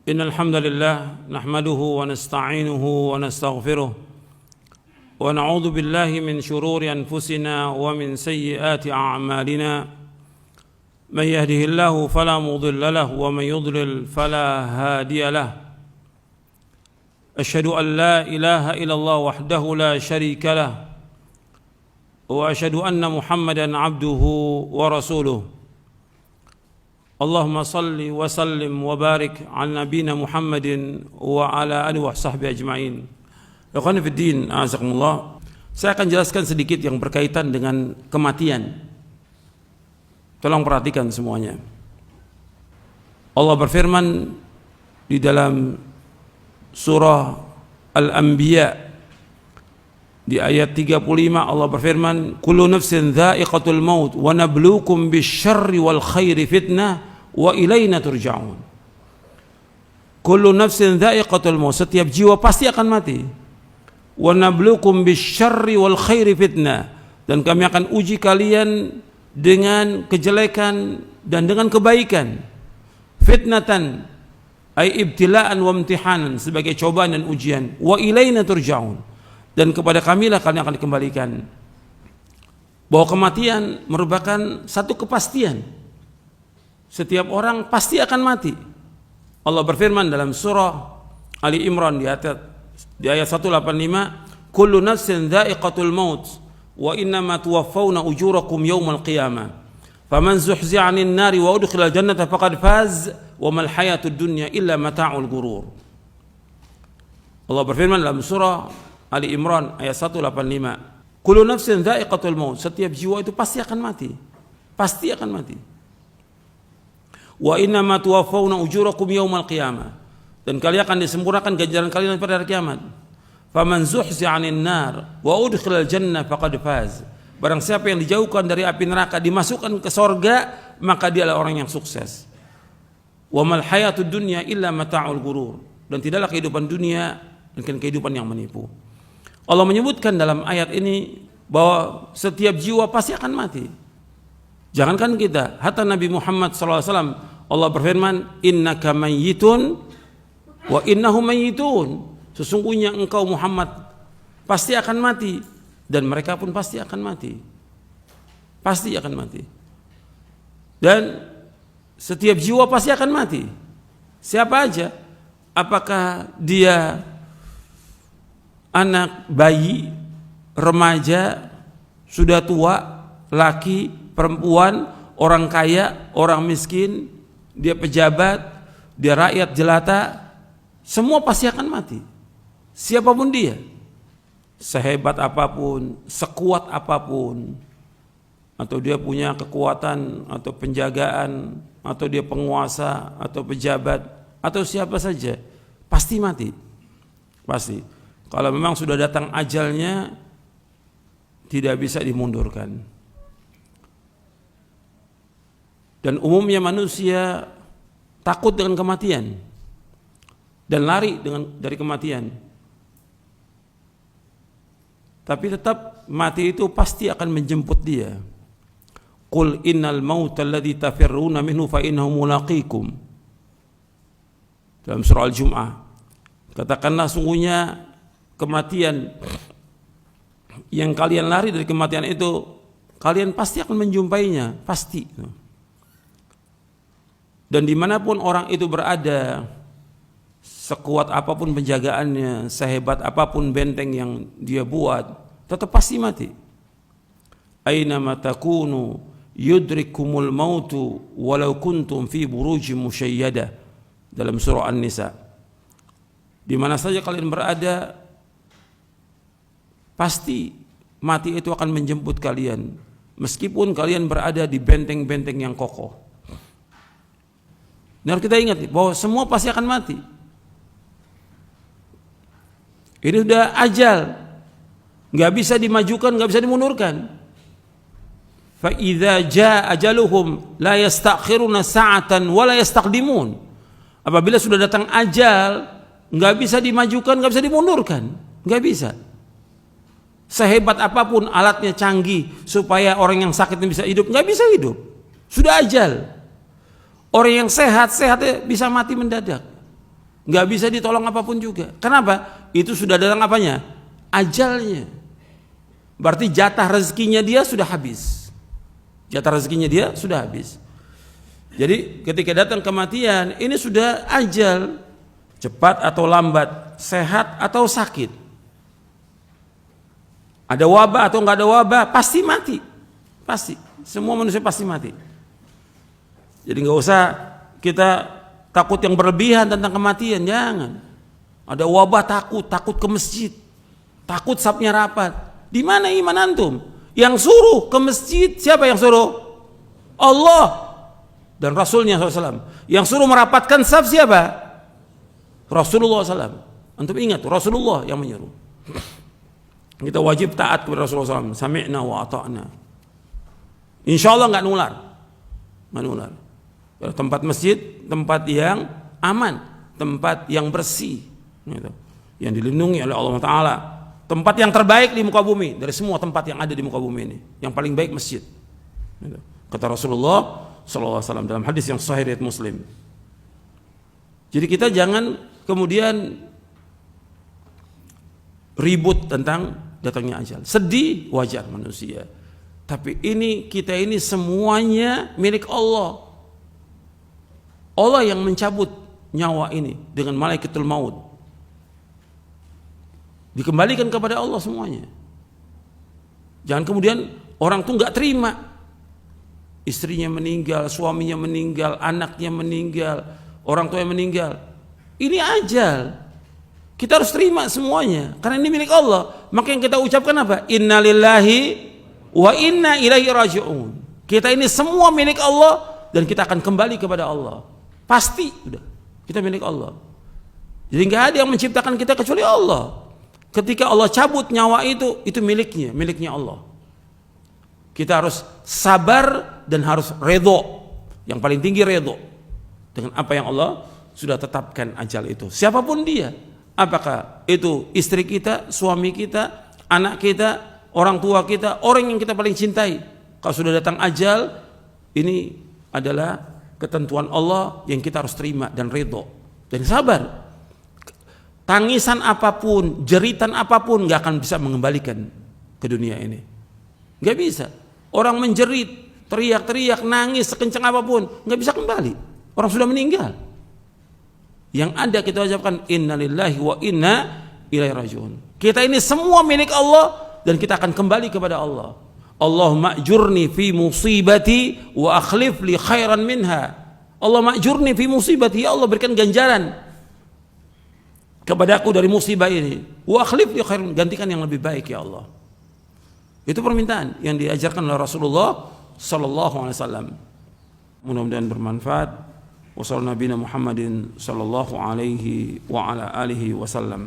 إن الحمد لله نحمده ونستعينه ونستغفره ونعوذ بالله من شرور أنفسنا ومن سيئات أعمالنا من يهده الله فلا مضل له ومن يضلل فلا هادي له أشهد أن لا إله إلا الله وحده لا شريك له وأشهد أن محمدا عبده ورسوله اللهم صل وسلم وبارك على نبينا محمد وعلى آله وصحبه أجمعين. Ikhwan fiddin, a'azakumullah. Saya akan jelaskan sedikit yang berkaitan dengan kematian. Tolong perhatikan semuanya. Allah berfirman di dalam surah Al-Anbiya di ayat 35, Allah berfirman, kullu nafsin dha'iqatul maut wa nabluukum bisyarri wal khairi fitnah wa ilaina turja'un. Kullu nafsin dha'iqatul maut, setiap jiwa pasti akan mati. Wa nabluukum bisyarri wal khairi fitnah, dan kami akan uji kalian dengan kejelekan dan dengan kebaikan. Fitnatan ay ibtila'an wa imtihanan, sebagai cobaan dan ujian. Wa ilaina turja'un, dan kepada kamilah kalian akan dikembalikan. Bahwa kematian merupakan satu kepastian. Setiap orang pasti akan mati. Allah berfirman dalam surah Ali Imran di ayat 185, kullu nafsin dha'iqatul maut wa innama tuwaffawna ujurakum yawmal qiyamah faman zuhzi'a 'anil nari wa udkhilal jannata faqad faz wa mal hayatud dunya illa mata'ul ghurur. Allah berfirman dalam surah Ali Imran ayat 185, kullu nafsin dha'iqatul maut, setiap jiwa itu pasti akan mati. Pasti akan mati. Wa innama tuwaffawna ujurakum yawmal qiyamah, dan kalian akan disempurnakan ganjaran kalian pada hari kiamat. Faman zuhzi'a 'anil nar wa udkhilal jannah faqad faz, barang siapa yang dijauhkan dari api neraka dimasukkan ke surga, maka dia adalah orang yang sukses. Wa mal hayatud dunya illa mata'ul ghurur, dan tidaklah kehidupan dunia melainkan kehidupan yang menipu. Allah menyebutkan dalam ayat ini bahwa setiap jiwa pasti akan mati. Jangankan kita, hatta Nabi Muhammad SAW, Allah berfirman, innaka mayyitun wa innahum mayyitun, sesungguhnya engkau Muhammad pasti akan mati, dan mereka pun pasti akan mati. Pasti akan mati. Dan setiap jiwa pasti akan mati. Siapa aja? Apakah dia anak, bayi, remaja, sudah tua, laki, perempuan, orang kaya, orang miskin, dia pejabat, dia rakyat jelata, semua pasti akan mati. Siapapun dia, sehebat apapun, sekuat apapun, atau dia punya kekuatan atau penjagaan, atau dia penguasa atau pejabat, atau siapa saja, pasti mati. Pasti. Kalau memang sudah datang ajalnya, tidak bisa dimundurkan. Dan umumnya manusia takut dengan kematian dan lari dari kematian. Tapi tetap mati itu pasti akan menjemput dia. Qul innal mauta alladzi tafirruna minhu fa innahu mulaqikum. Dalam surah Al-Jum'ah, katakanlah sungguhnya kematian yang kalian lari dari kematian itu, kalian pasti akan menjumpainya, pasti. Dan dimanapun orang itu berada, sekuat apapun penjagaannya, sehebat apapun benteng yang dia buat, tetap pasti mati. Aina ma takunu yudrikumul mautu walau kuntum fi burujim musyayyadah, dalam surah An-Nisa. Di mana saja kalian berada, pasti mati itu akan menjemput kalian, meskipun kalian berada di benteng-benteng yang kokoh. Dan kita ingat bahwa semua pasti akan mati. Ini sudah ajal, nggak bisa dimajukan, nggak bisa dimundurkan. Fa idza jaa ajaluhum la yastakhiruna sa'atan wa la yastaqdimun. Apabila sudah datang ajal, nggak bisa dimajukan, nggak bisa dimundurkan, nggak bisa. Sehebat apapun alatnya canggih supaya orang yang sakit bisa hidup, nggak bisa hidup. Sudah ajal. Orang yang sehat bisa mati mendadak. nggak bisa ditolong apapun juga. Kenapa? Itu sudah dalam apanya? Ajalnya. Berarti jatah rezekinya dia sudah habis. Jatah rezekinya dia sudah habis. Jadi ketika datang kematian, ini sudah ajal, cepat atau lambat, sehat atau sakit, ada wabah atau nggak ada wabah, pasti mati, pasti. Semua manusia pasti mati. Jadi nggak usah kita takut yang berlebihan tentang kematian, jangan. Ada wabah takut ke masjid, takut sapnya rapat. Di mana iman antum? Yang suruh ke masjid siapa yang suruh? Allah dan Rasulnya SAW. Yang suruh merapatkan saf siapa? Rasulullah SAW. Antum ingat, Rasulullah yang menyuruh. Kita wajib taat kepada Rasulullah SAW. Sami'na wa ata'na. Insya Allah nggak nular. Tempat masjid, tempat yang aman, tempat yang bersih, gitu, yang dilindungi oleh Allah Ta'ala. Tempat yang terbaik di muka bumi dari semua tempat yang ada di muka bumi ini. Yang paling baik masjid. Gitu. Kata Rasulullah SAW dalam hadis yang sahih riwayat Muslim. Jadi kita jangan kemudian ribut tentang datangnya ajal. Sedih wajar manusia. Tapi kita ini semuanya milik Allah. Allah yang mencabut nyawa ini dengan malaikatul maut. Dikembalikan kepada Allah semuanya. Jangan kemudian orang tuh nggak terima. Istrinya meninggal, suaminya meninggal, anaknya meninggal, orang tuanya meninggal. Ini ajal. Kita harus terima semuanya karena ini milik Allah. Maka yang kita ucapkan apa? Innalillahi wa inna ilaihi raji'un. Kita ini semua milik Allah dan kita akan kembali kepada Allah. Pasti udah. Kita milik Allah. Jadi nggak ada yang menciptakan kita kecuali Allah. Ketika Allah cabut nyawa itu miliknya Allah. Kita harus sabar dan harus redho. Yang paling tinggi redho dengan apa yang Allah sudah tetapkan ajal itu. Siapapun dia, apakah itu istri kita, suami kita, anak kita, orang tua kita, orang yang kita paling cintai. Kalau sudah datang ajal, ini adalah ketentuan Allah yang kita harus terima dan redho dan sabar. Tangisan apapun, jeritan apapun gak akan bisa mengembalikan ke dunia ini. Gak bisa. Orang menjerit, teriak-teriak, nangis sekencang apapun, gak bisa kembali. Orang sudah meninggal. Yang ada kita ucapkan innalillahi wa inna ilaihi raji'un. Kita ini semua milik Allah dan kita akan kembali kepada Allah. Allahumma ajurni fi musibati wa akhlif li khairan minha. Allahumma ajurni fi musibati, ya Allah berikan ganjaran kepadaku dari musibah ini. Wa akhlif li khairan, gantikan yang lebih baik ya Allah. Itu permintaan yang diajarkan oleh Rasulullah sallallahu alaihi wasallam. Mudah-mudahan bermanfaat. Wassallallahu nabiyana Muhammadin sallallahu alaihi wa ala alihi wasallam.